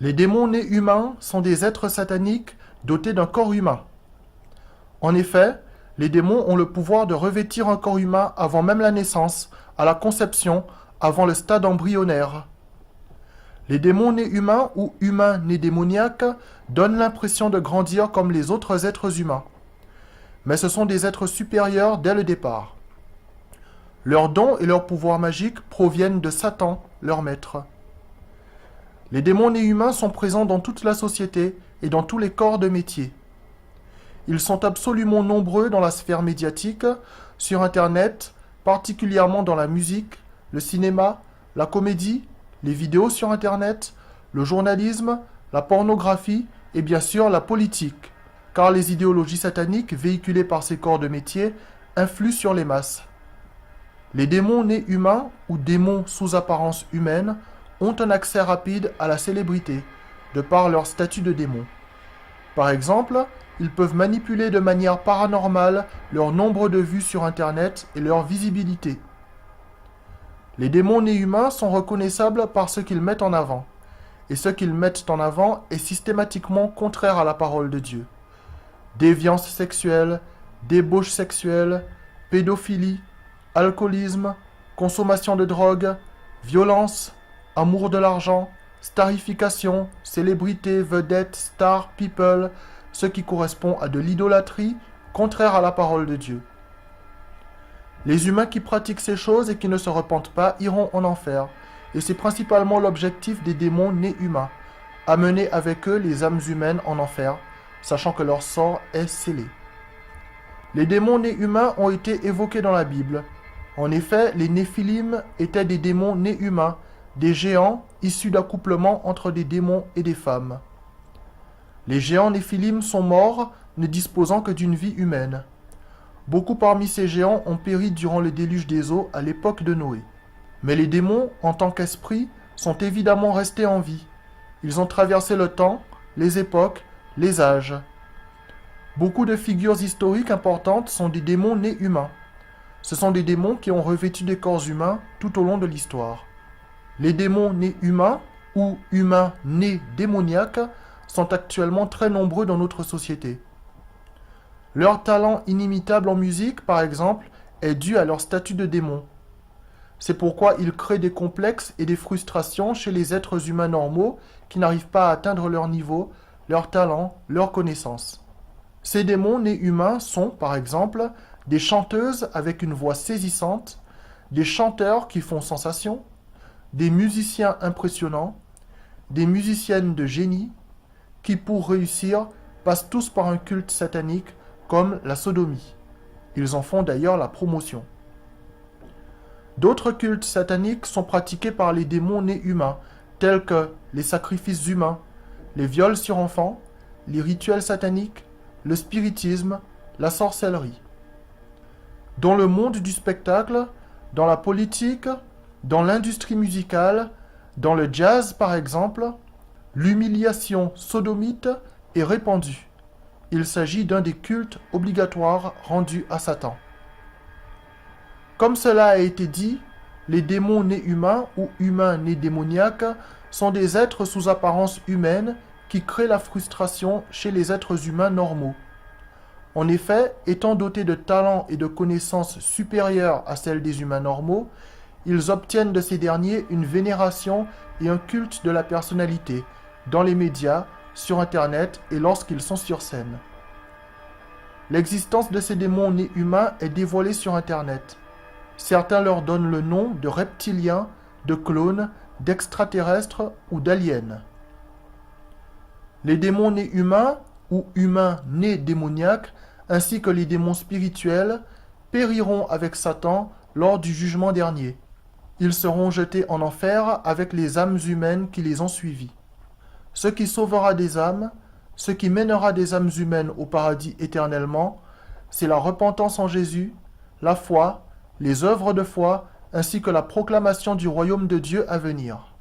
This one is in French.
Les démons nés humains sont des êtres sataniques dotés d'un corps humain. En effet, les démons ont le pouvoir de revêtir un corps humain avant même la naissance, à la conception, avant le stade embryonnaire. Les démons nés humains ou humains nés démoniaques donnent l'impression de grandir comme les autres êtres humains. Mais ce sont des êtres supérieurs dès le départ. Leurs dons et leurs pouvoirs magiques proviennent de Satan, leur maître. Les démons nés humains sont présents dans toute la société et dans tous les corps de métier. Ils sont absolument nombreux dans la sphère médiatique, sur Internet, particulièrement dans la musique, le cinéma, la comédie, les vidéos sur Internet, le journalisme, la pornographie et bien sûr la politique, car les idéologies sataniques véhiculées par ces corps de métier influent sur les masses. Les démons nés humains ou démons sous apparence humaine ont un accès rapide à la célébrité, de par leur statut de démon. Par exemple, ils peuvent manipuler de manière paranormale leur nombre de vues sur Internet et leur visibilité. Les démons nés humains sont reconnaissables par ce qu'ils mettent en avant, et ce qu'ils mettent en avant est systématiquement contraire à la parole de Dieu. Déviance sexuelle, débauche sexuelle, pédophilie, alcoolisme, consommation de drogue, violence, amour de l'argent, starification, célébrité, vedette, star, people, ce qui correspond à de l'idolâtrie contraire à la parole de Dieu. Les humains qui pratiquent ces choses et qui ne se repentent pas iront en enfer, et c'est principalement l'objectif des démons nés humains, amener avec eux les âmes humaines en enfer, sachant que leur sort est scellé. Les démons nés humains ont été évoqués dans la Bible. En effet, les Néphilim étaient des démons nés humains, des géants issus d'accouplement entre des démons et des femmes. Les géants Néphilim sont morts, ne disposant que d'une vie humaine. Beaucoup parmi ces géants ont péri durant le déluge des eaux à l'époque de Noé. Mais les démons, en tant qu'esprits, sont évidemment restés en vie. Ils ont traversé le temps, les époques, les âges. Beaucoup de figures historiques importantes sont des démons nés humains. Ce sont des démons qui ont revêtu des corps humains tout au long de l'histoire. Les démons nés humains ou humains nés démoniaques sont actuellement très nombreux dans notre société. Leur talent inimitable en musique, par exemple, est dû à leur statut de démon. C'est pourquoi ils créent des complexes et des frustrations chez les êtres humains normaux qui n'arrivent pas à atteindre leur niveau, leur talent, leurs connaissances. Ces démons nés humains sont, par exemple, des chanteuses avec une voix saisissante, des chanteurs qui font sensation, des musiciens impressionnants, des musiciennes de génie, qui pour réussir passent tous par un culte satanique comme la sodomie. Ils en font d'ailleurs la promotion. D'autres cultes sataniques sont pratiqués par les démons nés humains, tels que les sacrifices humains, les viols sur enfants, les rituels sataniques, le spiritisme, la sorcellerie. Dans le monde du spectacle, dans la politique, dans l'industrie musicale, dans le jazz par exemple, l'humiliation sodomite est répandue. Il s'agit d'un des cultes obligatoires rendus à Satan. Comme cela a été dit, les démons nés humains ou humains nés démoniaques sont des êtres sous apparence humaine qui créent la frustration chez les êtres humains normaux. En effet, étant dotés de talents et de connaissances supérieures à celles des humains normaux, ils obtiennent de ces derniers une vénération et un culte de la personnalité, dans les médias, sur Internet et lorsqu'ils sont sur scène. L'existence de ces démons nés humains est dévoilée sur Internet. Certains leur donnent le nom de reptiliens, de clones, d'extraterrestres ou d'aliens. Les démons nés humains ou humains nés démoniaques, ainsi que les démons spirituels, périront avec Satan lors du jugement dernier. Ils seront jetés en enfer avec les âmes humaines qui les ont suivis. Ce qui sauvera des âmes, ce qui mènera des âmes humaines au paradis éternellement, c'est la repentance en Jésus, la foi, les œuvres de foi, ainsi que la proclamation du royaume de Dieu à venir.